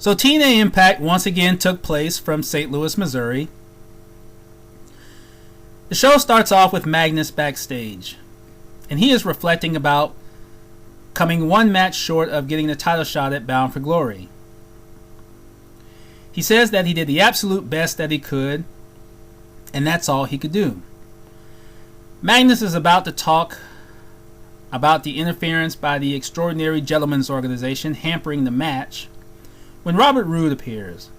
So Tna Impact once again took place from St. Louis, Missouri. The show starts off with Magnus backstage, and he is reflecting about coming one match short of getting the title shot at Bound for Glory. He says that he did the absolute best that he could, and that's all he could do. Magnus is about to talk about the interference by the Extraordinary Gentlemen's Organization hampering the match when Robert Roode appears.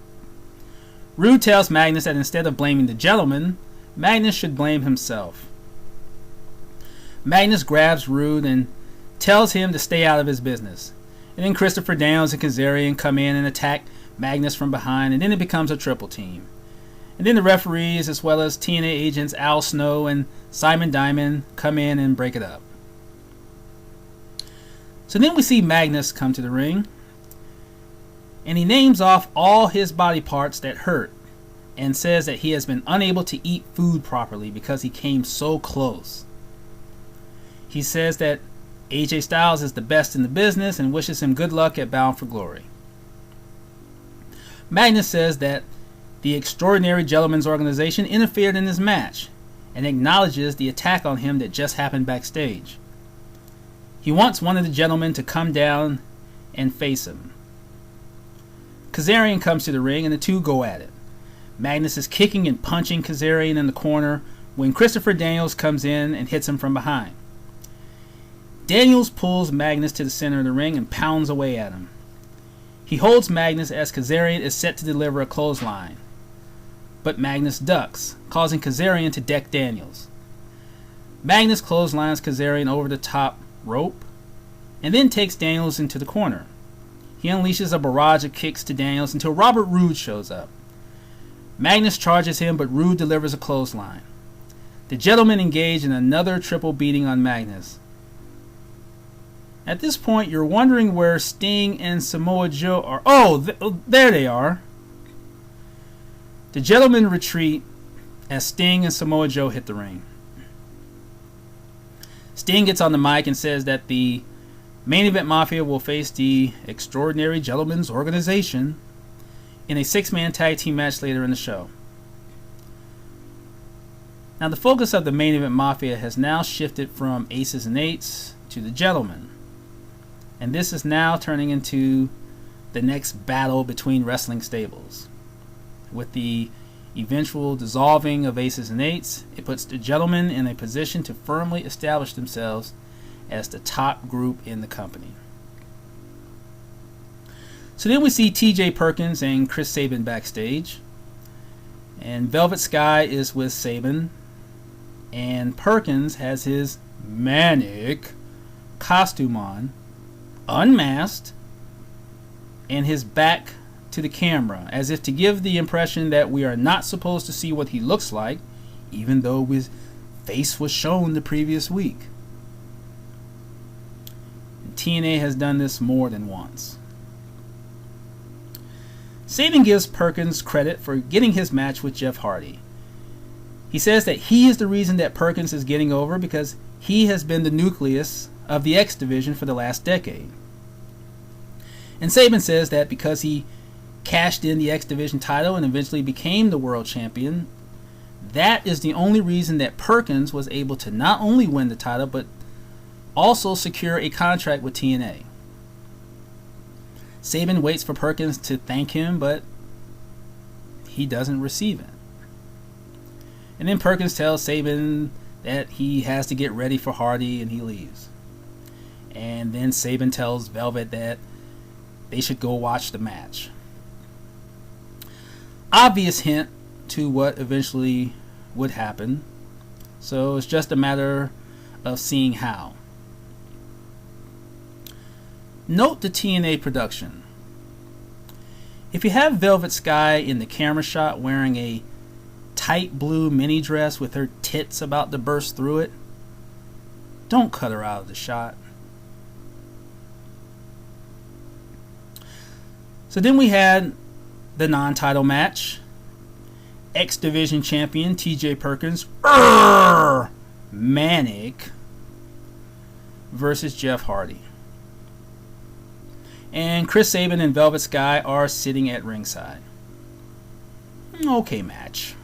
Roode tells Magnus that instead of blaming the gentleman, Magnus should blame himself. Magnus grabs Roode and tells him to stay out of his business. And then Christopher Daniels and Kazarian come in and attack Magnus from behind, and then it becomes a triple team. And then the referees, as well as TNA agents Al Snow and Simon Diamond, come in and break it up. So then we see Magnus come to the ring, and he names off all his body parts that hurt and says that he has been unable to eat food properly because he came so close. He says that AJ Styles is the best in the business and wishes him good luck at Bound for Glory. Magnus says that the Extraordinary Gentlemen's Organization interfered in his match and acknowledges the attack on him that just happened backstage. He wants one of the gentlemen to come down and face him. Kazarian comes to the ring and the two go at it. Magnus is kicking and punching Kazarian in the corner when Christopher Daniels comes in and hits him from behind. Daniels pulls Magnus to the center of the ring and pounds away at him. He holds Magnus as Kazarian is set to deliver a clothesline, but Magnus ducks, causing Kazarian to deck Daniels. Magnus clotheslines Kazarian over the top rope and then takes Daniels into the corner. He unleashes a barrage of kicks to Daniels until Robert Roode shows up. Magnus charges him, but Roode delivers a clothesline. The gentlemen engage in another triple beating on Magnus. At this point, you're wondering where Sting and Samoa Joe are. There they are. The gentlemen retreat as Sting and Samoa Joe hit the ring. Sting gets on the mic and says that the Main Event Mafia will face the Extraordinary Gentlemen's Organization in a 6-man tag team match later in the show. Now the focus of the Main Event Mafia has now shifted from Aces and Eights to the Gentlemen. And this is now turning into the next battle between wrestling stables. With the eventual dissolving of Aces and Eights, it puts the Gentlemen in a position to firmly establish themselves as the top group in the company. So then we see TJ Perkins and Chris Sabin backstage. And Velvet Sky is with Sabin. And Perkins has his manic costume on, unmasked, and his back to the camera, as if to give the impression that we are not supposed to see what he looks like, even though his face was shown the previous week. And TNA has done this more than once. Sabin gives Perkins credit for getting his match with Jeff Hardy. He says that he is the reason that Perkins is getting over because he has been the nucleus of the X Division for the last decade. And Sabin says that because he cashed in the X Division title and eventually became the world champion, that is the only reason that Perkins was able to not only win the title but also secure a contract with TNA. Sabin waits for Perkins to thank him, but he doesn't receive it. And then Perkins tells Sabin that he has to get ready for Hardy and he leaves. And then Sabin tells Velvet that they should go watch the match. Obvious hint to what eventually would happen. So it's just a matter of seeing how. Note the TNA production. If you have Velvet Sky in the camera shot wearing a tight blue mini dress with her tits about to burst through it, don't cut her out of the shot. So then we had the non-title match. X Division champion TJ Perkins, Manic, versus Jeff Hardy. and Chris Sabin and Velvet Sky are sitting at ringside. Okay match.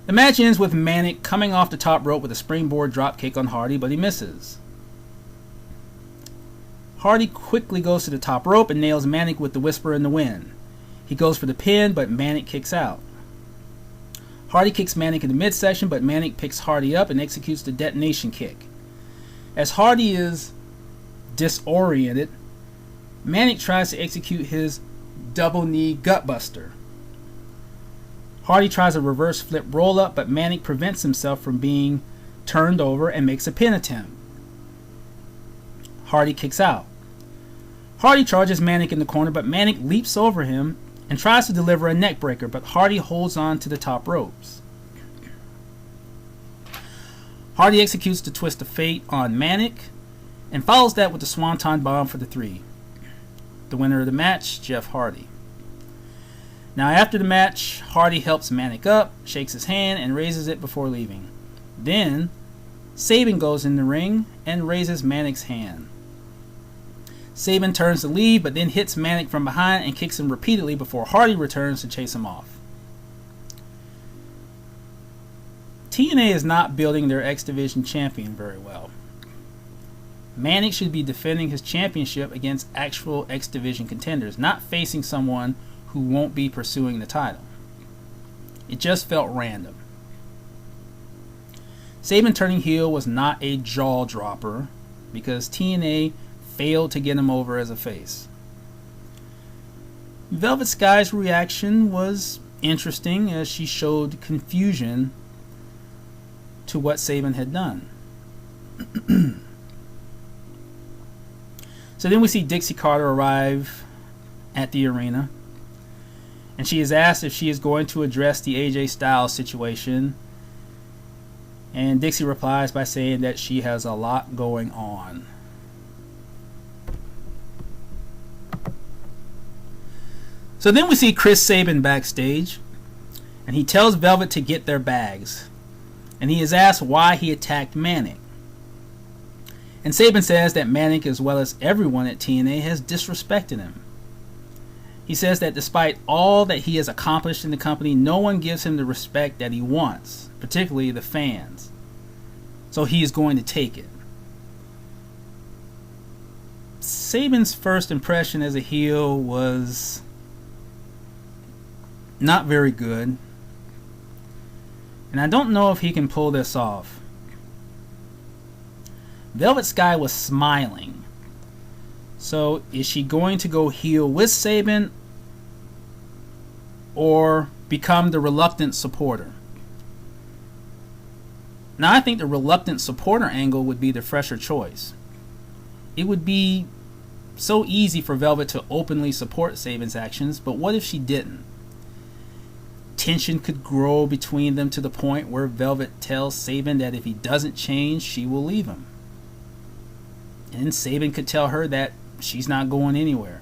The match ends with Manic coming off the top rope with a springboard dropkick on Hardy, but he misses. Hardy quickly goes to the top rope and nails Manic with the Whisper in the Wind. He goes for the pin, but Manic kicks out. Hardy kicks Manic in the midsection, but Manic picks Hardy up and executes the detonation kick. As Hardy is disoriented, Manic tries to execute his double knee gutbuster. Hardy tries a reverse flip roll up, but Manic prevents himself from being turned over and makes a pin attempt. Hardy kicks out. Hardy charges Manic in the corner, but Manic leaps over him and tries to deliver a neck breaker, but Hardy holds on to the top ropes. Hardy executes the Twist of Fate on Manic and follows that with the Swanton Bomb for the 3. The winner of the match, Jeff Hardy. Now after the match, Hardy helps Manic up, shakes his hand, and raises it before leaving. Then, Sabin goes in the ring and raises Manic's hand. Sabin turns to leave, but then hits Manic from behind and kicks him repeatedly before Hardy returns to chase him off. TNA is not building their X Division champion very well. Manic should be defending his championship against actual X Division contenders, not facing someone who won't be pursuing the title. It just felt random. Sabin turning heel was not a jaw dropper because TNA failed to get him over as a face. Velvet Sky's reaction was interesting as she showed confusion to what Sabin had done. So then we see Dixie Carter arrive at the arena, and she is asked if she is going to address the AJ Styles situation, and Dixie replies by saying that she has a lot going on. So then we see Chris Sabin backstage, and he tells Velvet to get their bags, and he is asked why he attacked Manic. And Sabin says that Manic, as well as everyone at TNA, has disrespected him. He says that despite all that he has accomplished in the company, no one gives him the respect that he wants, particularly the fans. So he is going to take it. Sabin's first impression as a heel was not very good, and I don't know if he can pull this off. Velvet Sky was smiling. So is she going to go heel with Sabin or become the reluctant supporter? Now I think the reluctant supporter angle would be the fresher choice. It would be so easy for Velvet to openly support Sabin's actions, but what if she didn't? Tension could grow between them to the point where Velvet tells Sabin that if he doesn't change, she will leave him. And Sabin could tell her that she's not going anywhere.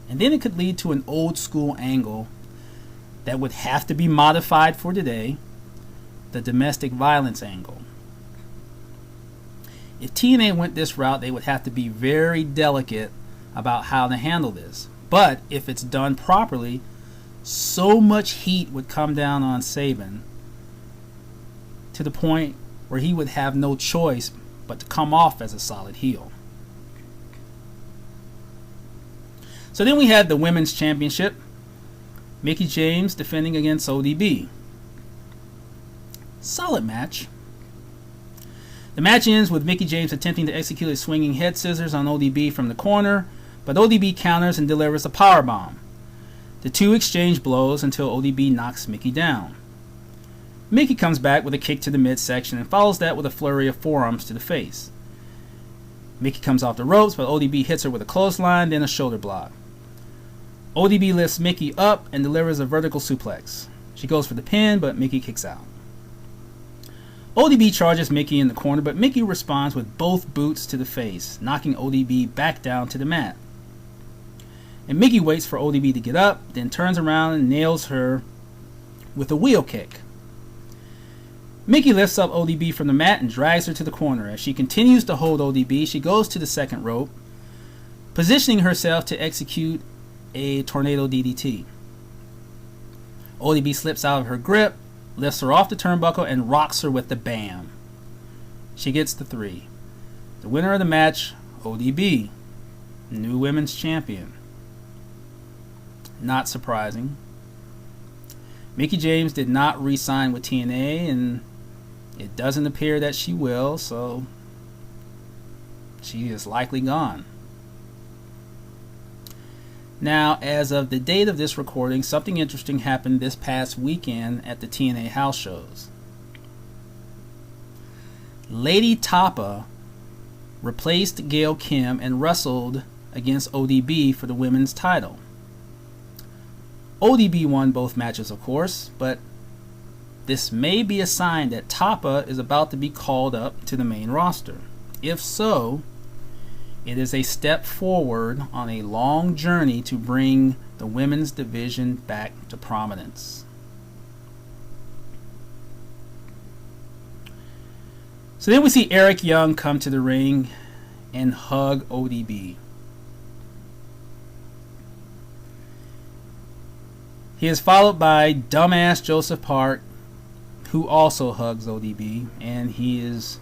And then it could lead to an old school angle that would have to be modified for today, the domestic violence angle. If TNA went this route, they would have to be very delicate about how to handle this. But if it's done properly, so much heat would come down on Sabin to the point where he would have no choice but to come off as a solid heel. So then we had the Women's Championship. Mickie James defending against ODB. Solid match. The match ends with Mickie James attempting to execute a swinging head scissors on ODB from the corner, but ODB counters and delivers a powerbomb. The two exchange blows until ODB knocks Mickie down. Mickie comes back with a kick to the midsection and follows that with a flurry of forearms to the face. Mickie comes off the ropes, but ODB hits her with a clothesline, then a shoulder block. ODB lifts Mickie up and delivers a vertical suplex. She goes for the pin, but Mickie kicks out. ODB charges Mickie in the corner, but Mickie responds with both boots to the face, knocking ODB back down to the mat. And Mickie waits for ODB to get up, then turns around and nails her with a wheel kick. Mickie lifts up ODB from the mat and drags her to the corner. As she continues to hold ODB, she goes to the second rope, positioning herself to execute a tornado DDT. ODB slips out of her grip, lifts her off the turnbuckle, and rocks her with the BAM. She gets the 3. The winner of the match, ODB, new women's champion. Not surprising. Mickie James did not re-sign with TNA, and it doesn't appear that she will, so she is likely gone. Now, as of the date of this recording, something interesting happened this past weekend at the TNA house shows. Lady Tapa replaced Gail Kim and wrestled against ODB for the women's title. ODB won both matches, of course, but this may be a sign that Tapa is about to be called up to the main roster. If so, it is a step forward on a long journey to bring the women's division back to prominence. So then we see Eric Young come to the ring and hug ODB. He is followed by dumbass Joseph Park, who also hugs ODB, and he is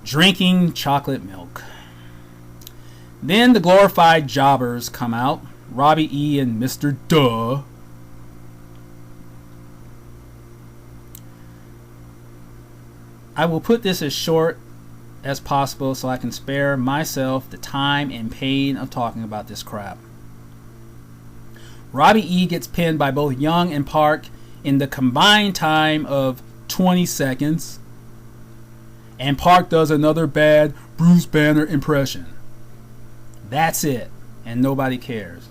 drinking chocolate milk. Then the glorified jobbers come out, Robbie E. and Mr. Duh. I will put this as short as possible so I can spare myself the time and pain of talking about this crap. Robbie E. gets pinned by both Young and Park in the combined time of 20 seconds. And Park does another bad Bruce Banner impression. That's it. And nobody cares.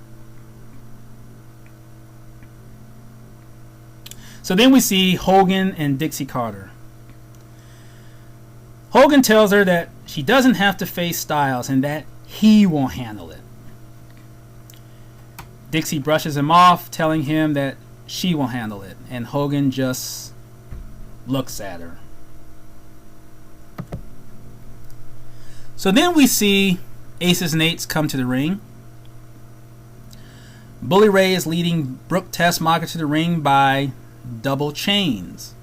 So then we see Hogan and Dixie Carter. Hogan tells her that she doesn't have to face Styles and that he will handle it. Dixie brushes him off, telling him that she will handle it, and Hogan just looks at her. So then we see Aces and Eights come to the ring. Bully Ray is leading Brooke Tessmacher to the ring by double chains.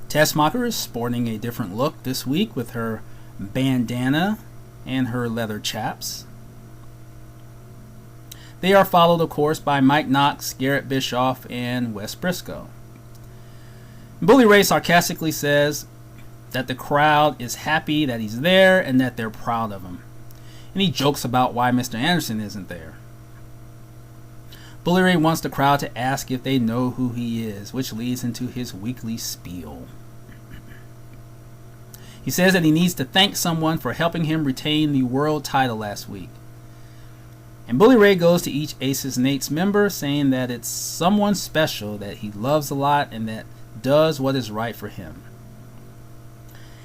Tessmacher is sporting a different look this week with her bandana and her leather chaps. They are followed, of course, by Mike Knox, Garrett Bischoff, and Wes Briscoe. Bully Ray sarcastically says that the crowd is happy that he's there and that they're proud of him. And he jokes about why Mr. Anderson isn't there. Bully Ray wants the crowd to ask if they know who he is, which leads into his weekly spiel. He says that he needs to thank someone for helping him retain the world title last week. And Bully Ray goes to each Aces and Eights member saying that it's someone special that he loves a lot and that does what is right for him.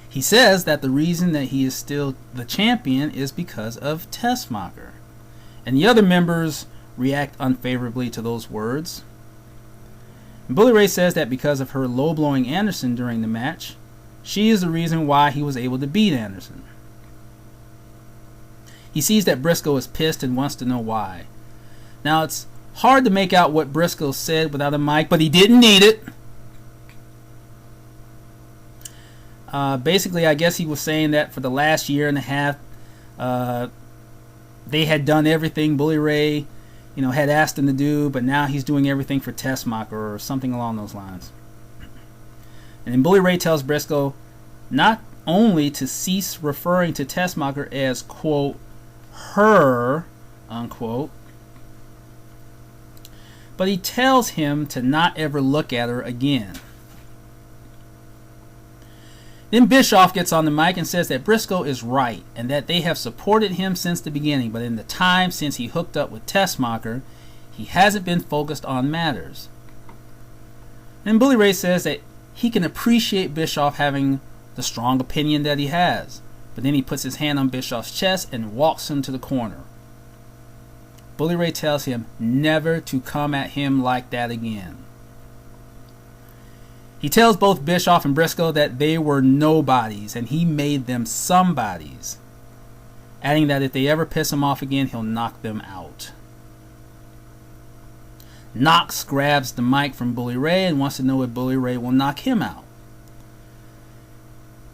He says that the reason that he is still the champion is because of Tessmacher. And the other members react unfavorably to those words. And Bully Ray says that because of her low-blowing Anderson during the match, she is the reason why he was able to beat Anderson. He sees that Briscoe is pissed and wants to know why. Now, it's hard to make out what Briscoe said without a mic, but he didn't need it. Basically, I guess he was saying that for the last year and a half, they had done everything Bully Ray, had asked him to do, but now he's doing everything for Tessmacher or something along those lines. And then Bully Ray tells Briscoe not only to cease referring to Tessmacher as, quote, her, unquote, but he tells him to not ever look at her again. Then Bischoff gets on the mic and says that Briscoe is right and that they have supported him since the beginning, but in the time since he hooked up with Tessmacher, he hasn't been focused on matters. And Bully Ray says that he can appreciate Bischoff having the strong opinion that he has, but then he puts his hand on Bischoff's chest and walks him to the corner. Bully Ray tells him never to come at him like that again. He tells both Bischoff and Briscoe that they were nobodies and he made them somebodies. adding that if they ever piss him off again, he'll knock them out. Knox grabs the mic from Bully Ray and wants to know if Bully Ray will knock him out.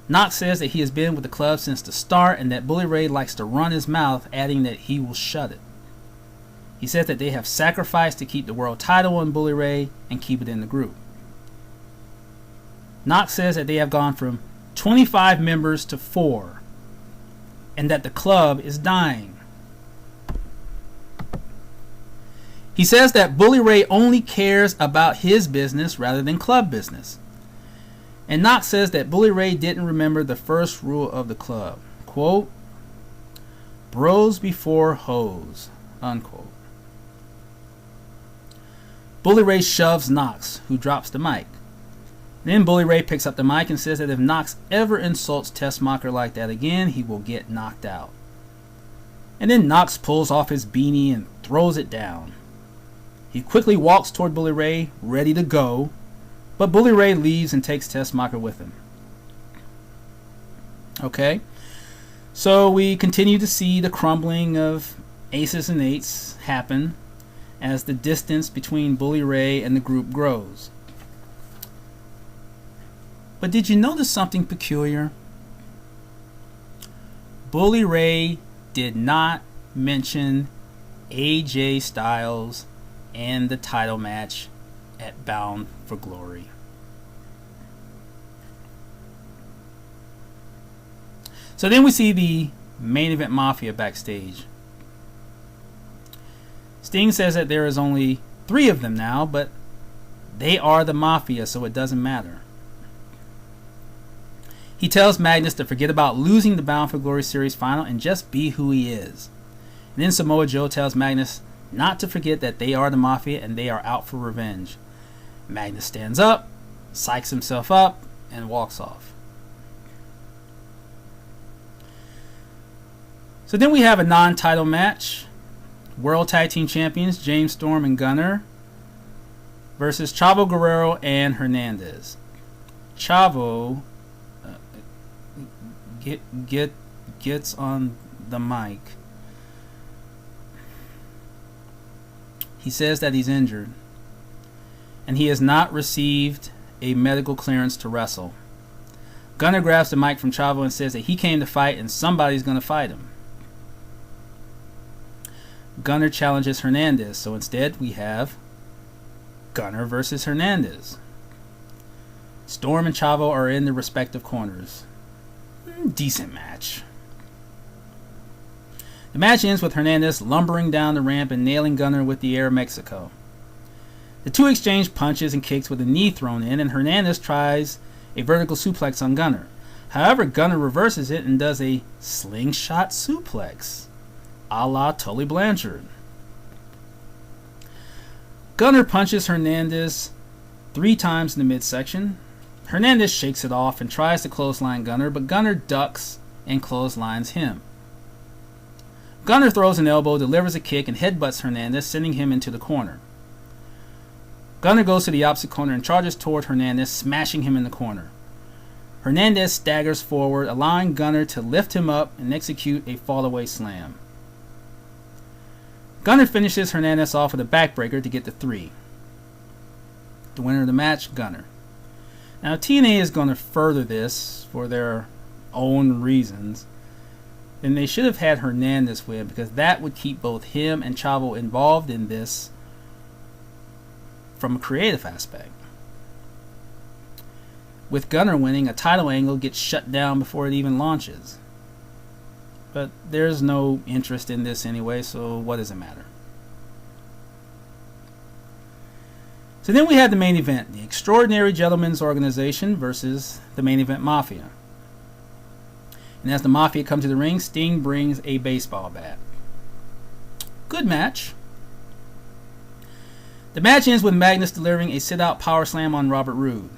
Knox says that he has been with the club since the start and that Bully Ray likes to run his mouth, adding that he will shut it. He says that they have sacrificed to keep the world title on Bully Ray and keep it in the group. Knox says that they have gone from 25 members to 4 and that the club is dying. He says that Bully Ray only cares about his business rather than club business. And Knox says that Bully Ray didn't remember the first rule of the club. Quote, bros before hoes, unquote. Bully Ray shoves Knox, who drops the mic. Then Bully Ray picks up the mic and says that if Knox ever insults Tessmacher like that again, he will get knocked out. And then Knox pulls off his beanie and throws it down. He quickly walks toward Bully Ray, ready to go, but Bully Ray leaves and takes Tessmacher with him. Okay, so we continue to see the crumbling of aces and eights happen as the distance between Bully Ray and the group grows. But did you notice something peculiar? Bully Ray did not mention AJ Styles and the title match at Bound for Glory. So then we see the main event Mafia backstage. Sting says that there is only 3 of them now, but they are the Mafia, so it doesn't matter. He tells Magnus to forget about losing the Bound for Glory series final and just be who he is. And then Samoa Joe tells Magnus not to forget that they are the Mafia and they are out for revenge. Magnus stands up, psychs himself up, and walks off. So then we have a non-title match. World Tag Team Champions James Storm and Gunner versus Chavo Guerrero and Hernandez. Chavo gets on the mic. He says that he's injured and he has not received a medical clearance to wrestle. Gunner grabs the mic from Chavo and says that he came to fight and somebody's going to fight him. Gunner challenges Hernandez, so instead we have Gunner versus Hernandez. Storm and Chavo are in their respective corners. Decent match. The match ends with Hernandez lumbering down the ramp and nailing Gunner with the Air Mexico. The two exchange punches and kicks with a knee thrown in, and Hernandez tries a vertical suplex on Gunner. However, Gunner reverses it and does a slingshot suplex, a la Tully Blanchard. Gunner punches Hernandez 3 times in the midsection. Hernandez shakes it off and tries to clothesline Gunner, but Gunner ducks and clotheslines him. Gunner throws an elbow, delivers a kick, and headbutts Hernandez, sending him into the corner. Gunner goes to the opposite corner and charges toward Hernandez, smashing him in the corner. Hernandez staggers forward, allowing Gunner to lift him up and execute a fallaway slam. Gunner finishes Hernandez off with a backbreaker to get the 3. The winner of the match, Gunner. Now, TNA is going to further this for their own reasons. And they should have had Hernandez win because that would keep both him and Chavo involved in this from a creative aspect. With Gunner winning, a title angle gets shut down before it even launches. But there's no interest in this anyway, so what does it matter? So then we have the main event, the Extraordinary Gentlemen's Organization versus the Main Event Mafia. And as the Mafia come to the ring, Sting brings a baseball bat. Good match. The match ends with Magnus delivering a sit-out power slam on Robert Roode.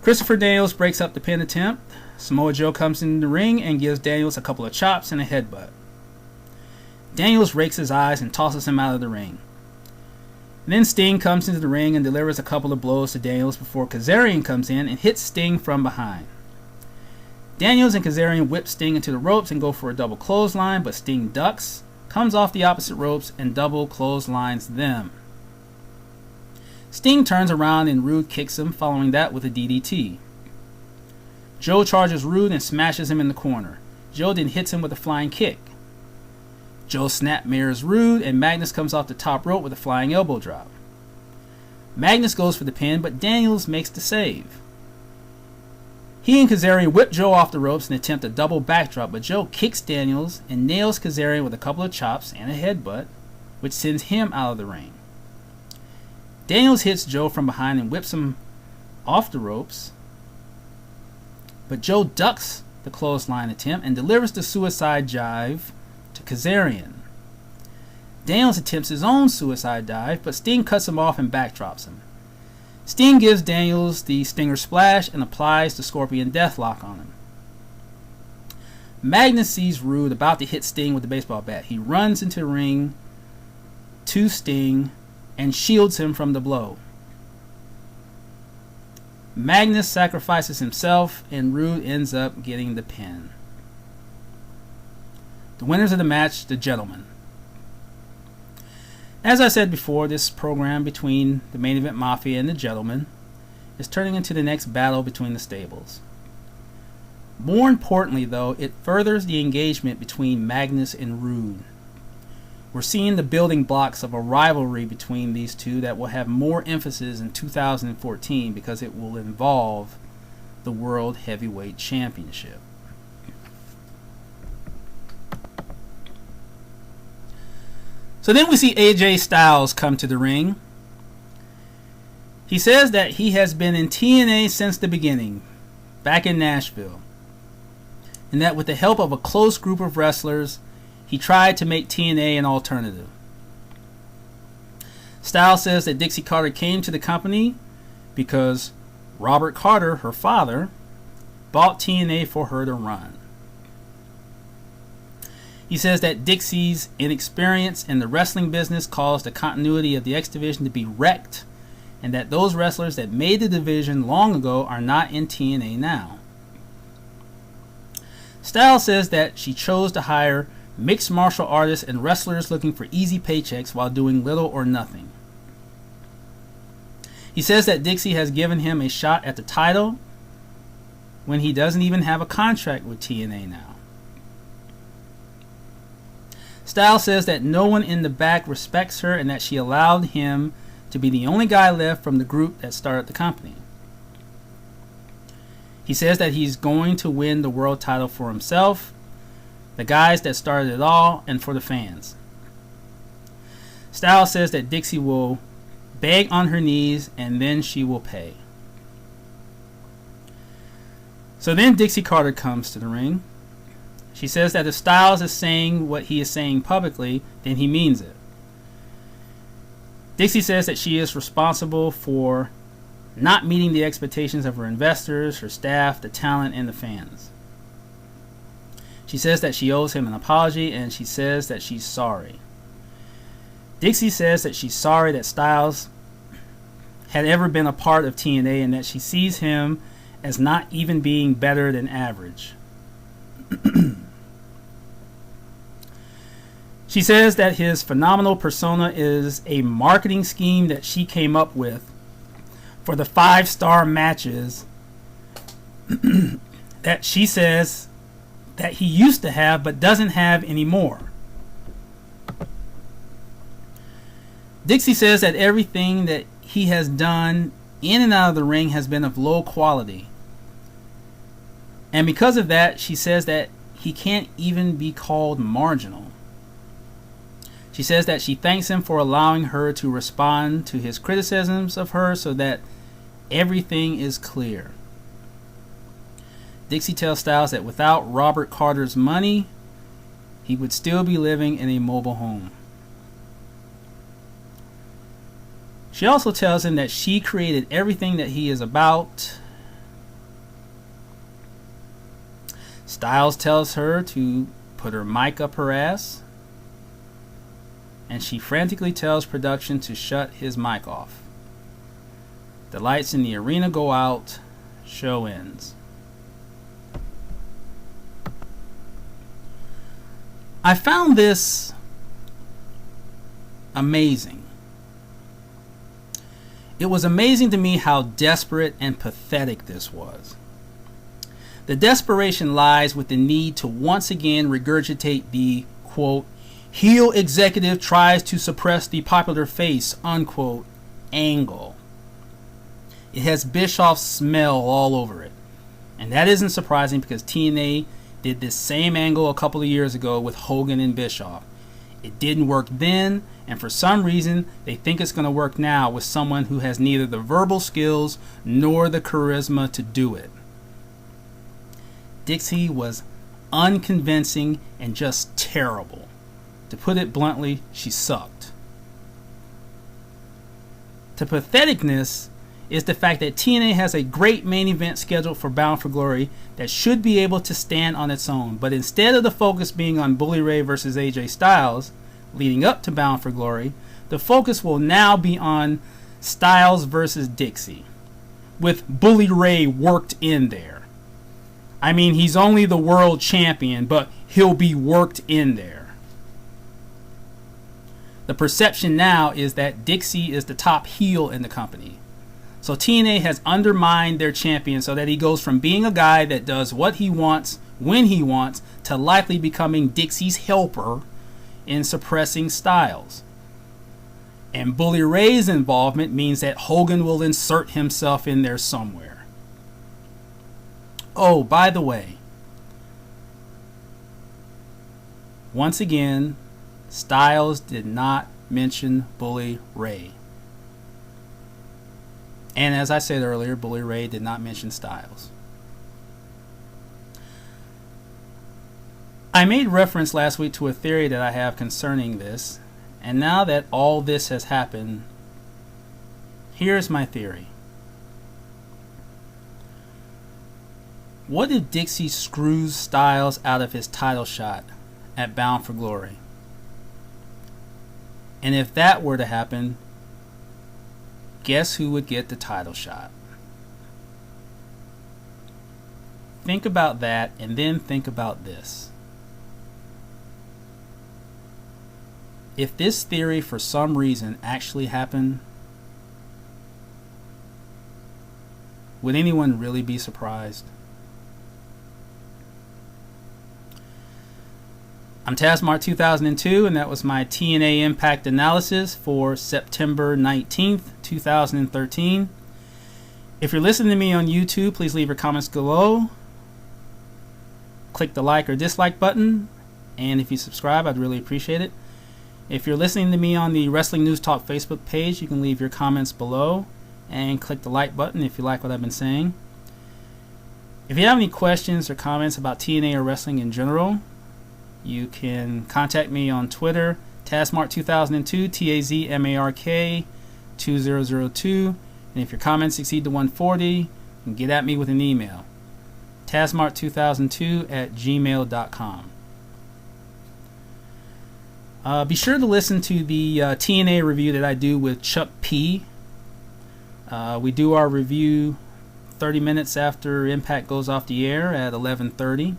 Christopher Daniels breaks up the pin attempt. Samoa Joe comes in the ring and gives Daniels a couple of chops and a headbutt. Daniels rakes his eyes and tosses him out of the ring. And then Sting comes into the ring and delivers a couple of blows to Daniels before Kazarian comes in and hits Sting from behind. Daniels and Kazarian whip Sting into the ropes and go for a double clothesline, but Sting ducks, comes off the opposite ropes, and double clotheslines them. Sting turns around and Rude kicks him, following that with a DDT. Joe charges Rude and smashes him in the corner. Joe then hits him with a flying kick. Joe snap mirrors Rude, and Magnus comes off the top rope with a flying elbow drop. Magnus goes for the pin, but Daniels makes the save. He and Kazarian whip Joe off the ropes and attempt a double backdrop, but Joe kicks Daniels and nails Kazarian with a couple of chops and a headbutt, which sends him out of the ring. Daniels hits Joe from behind and whips him off the ropes, but Joe ducks the clothesline attempt and delivers the suicide dive to Kazarian. Daniels attempts his own suicide dive, but Sting cuts him off and backdrops him. Sting gives Daniels the Stinger Splash and applies the Scorpion Deathlock on him. Magnus sees Rude about to hit Sting with the baseball bat. He runs into the ring to Sting and shields him from the blow. Magnus sacrifices himself and Rude ends up getting the pin. The winners of the match, the Gentlemen. As I said before, this program between the Main Event Mafia and the Gentlemen is turning into the next battle between the stables. More importantly, though, it furthers the engagement between Magnus and Rude. We're seeing the building blocks of a rivalry between these two that will have more emphasis in 2014 because it will involve the World Heavyweight Championship. So then we see AJ Styles come to the ring. He says that he has been in TNA since the beginning, back in Nashville, and that with the help of a close group of wrestlers, he tried to make TNA an alternative. Styles says that Dixie Carter came to the company because Robert Carter, her father, bought TNA for her to run. He says that Dixie's inexperience in the wrestling business caused the continuity of the X Division to be wrecked, and that those wrestlers that made the division long ago are not in TNA now. Styles says that she chose to hire mixed martial artists and wrestlers looking for easy paychecks while doing little or nothing. He says that Dixie has given him a shot at the title when he doesn't even have a contract with TNA now. Styles says that no one in the back respects her and that she allowed him to be the only guy left from the group that started the company. He says that he's going to win the world title for himself, the guys that started it all, and for the fans. Styles says that Dixie will beg on her knees and then she will pay. So then Dixie Carter comes to the ring. She says that if Styles is saying what he is saying publicly, then he means it. Dixie says that she is responsible for not meeting the expectations of her investors, her staff, the talent, and the fans. She says that she owes him an apology, and she says that she's sorry. Dixie says that she's sorry that Styles had ever been a part of TNA and that she sees him as not even being better than average. She says that his phenomenal persona is a marketing scheme that she came up with for the 5-star matches that she says that he used to have but doesn't have anymore. Dixie says that everything that he has done in and out of the ring has been of low quality. And because of that, she says that he can't even be called marginal. She says that she thanks him for allowing her to respond to his criticisms of her so that everything is clear. Dixie tells Styles that without Robert Carter's money, he would still be living in a mobile home. She also tells him that she created everything that he is about. Styles tells her to put her mic up her ass, and she frantically tells production to shut his mic off. The lights in the arena go out. Show ends. I found this amazing. It was amazing to me how desperate and pathetic this was. The desperation lies with the need to once again regurgitate the, quote, heel executive tries to suppress the popular face, unquote, angle. It has Bischoff's smell all over it. And that isn't surprising because TNA did this same angle a couple of years ago with Hogan and Bischoff. It didn't work then, and for some reason they think it's going to work now with someone who has neither the verbal skills nor the charisma to do it. Dixie was unconvincing and just terrible. To put it bluntly, she sucked. The patheticness is the fact that TNA has a great main event scheduled for Bound for Glory that should be able to stand on its own, but instead of the focus being on Bully Ray versus AJ Styles leading up to Bound for Glory, the focus will now be on Styles versus Dixie, with Bully Ray worked in there. I mean, he's only the world champion, but he'll be worked in there. The perception now is that Dixie is the top heel in the company. So TNA has undermined their champion so that he goes from being a guy that does what he wants, when he wants, to likely becoming Dixie's helper in suppressing Styles. And Bully Ray's involvement means that Hogan will insert himself in there somewhere. Oh, by the way, once again, Styles did not mention Bully Ray. And as I said earlier, Bully Ray did not mention Styles. I made reference last week to a theory that I have concerning this, and now that all this has happened, here's my theory. What if Dixie screws Styles out of his title shot at Bound for Glory? And if that were to happen, guess who would get the title shot? Think about that, and then think about this. If this theory for some reason actually happened, would anyone really be surprised? I'm Tasmart 2002, and that was my Tna Impact Analysis for September 19th, 2013. If you're listening to me on YouTube, please leave your comments below. Click the like or dislike button, and if you subscribe, I'd really appreciate it. If you're listening to me on the Wrestling News Talk Facebook page, you can leave your comments below and click the like button if you like what I've been saying. If you have any questions or comments about TNA or wrestling in general, you can contact me on Twitter, Tasmart2002, TAZMARK 2002. And if your comments exceed the 140, you can get at me with an email, Tasmart2002@gmail.com. Be sure to listen to the TNA review that I do with Chuck P. We do our review 30 minutes after Impact goes off the air at 11:30.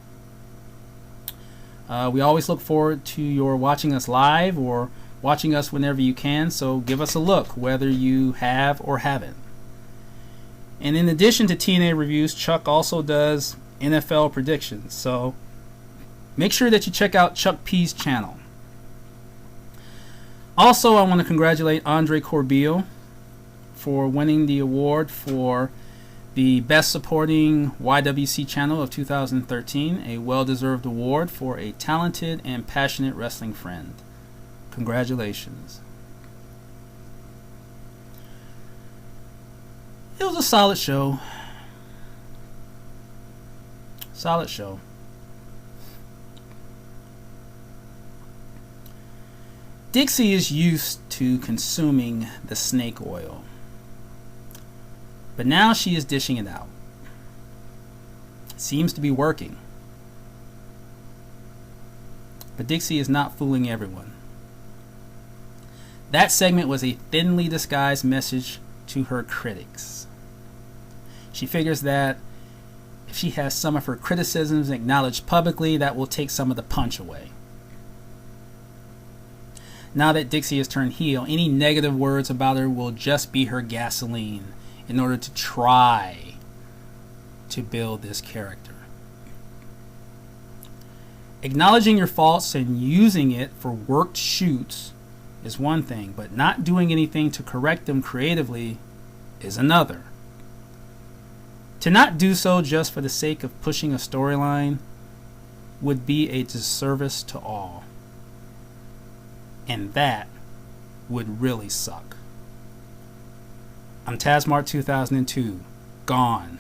We always look forward to your watching us live or watching us whenever you can, so give us a look, whether you have or haven't. And in addition to TNA reviews, Chuck also does NFL predictions, so make sure that you check out Chuck P's channel. Also, I want to congratulate Andre Corbeil for winning the award for the Best Supporting YWC Channel of 2013, a well-deserved award for a talented and passionate wrestling friend. Congratulations. It was a solid show. Solid show. Dixie is used to consuming the snake oil, but now she is dishing it out. It seems to be working. But Dixie is not fooling everyone. That segment was a thinly disguised message to her critics. She figures that if she has some of her criticisms acknowledged publicly, that will take some of the punch away. Now that Dixie has turned heel, any negative words about her will just be her gasoline in order to try to build this character. Acknowledging your faults and using it for worked shoots is one thing, but not doing anything to correct them creatively is another. To not do so just for the sake of pushing a storyline would be a disservice to all. And that would really suck. I'm Tazmart 2002. Gone.